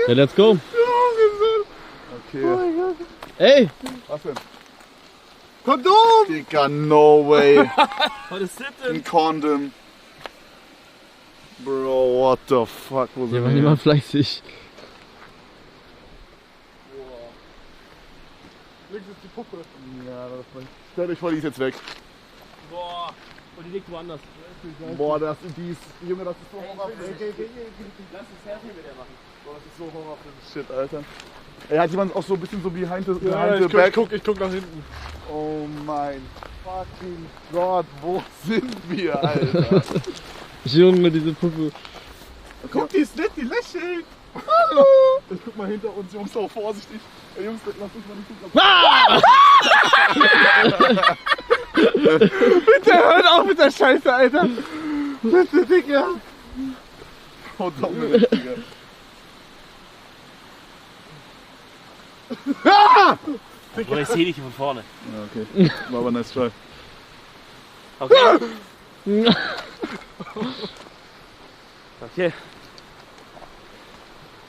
Ja, let's go. Okay. Oh mein Gott. Ey! Was denn? Kondom! Digga, no way. Was ist das Ein denn? Condom. Bro, what the fuck? Wo Wir sind waren wir? immer fleißig. Links ist die Puppe. Ja, das ist stellt euch vor, die ist jetzt weg. Boah. Und die liegt woanders. Boah, das ist Junge, das ist so Horrorfilm. Lass uns Selfie mit der machen. Boah, das ist so Horrorfilm. Shit, Alter. Ey, hat jemand auch so ein bisschen so behind the Ich guck nach hinten. Oh mein fucking Gott, wo sind wir, Alter? Junge, diese Puppe. Guck, die ist nett, die lächelt. Hallo! Ich guck mal hinter uns, Jungs, auch vorsichtig. Ey, Jungs, lass mich mal nicht gucken. Bitte hört auf mit der Scheiße, Alter. Bitte, Digga. Oh, Dominik, Digga. Oder ich sehe dich von vorne. Ja, okay. War aber nice try. Okay. Okay.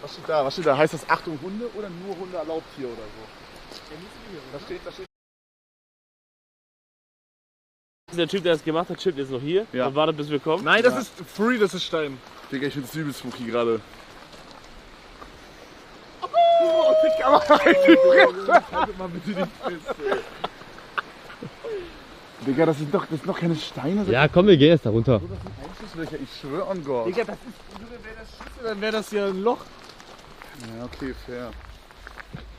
Was steht da? Was steht da? Heißt das Achtung Hunde oder nur Hunde erlaubt hier oder so? Da steht. Der Typ, der das gemacht hat, chillt jetzt noch hier Ja. und wartet, bis wir kommen. Nein, das ist free, das ist Stein. Digga, ich find's übelst spooky gerade. Oh, Digga, aber halt die Fresse. Haltet mal bitte die Fresse. Digga, das sind noch keine Steine. Ja, komm, wir gehen jetzt da runter. Das sind Einschusslöcher, ich schwöre an Gott. Digga, das ist, wäre das Schüsse, dann wäre das ja ein Loch. Ja, okay, fair.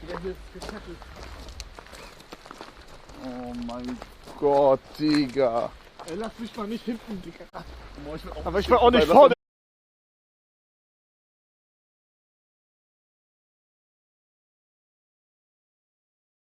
Digga, hier ist gezettelt. Oh mein Gott, Digga. Ey, lass mich mal nicht hinten, Digga. Boah, Aber ich war auch nicht vorne.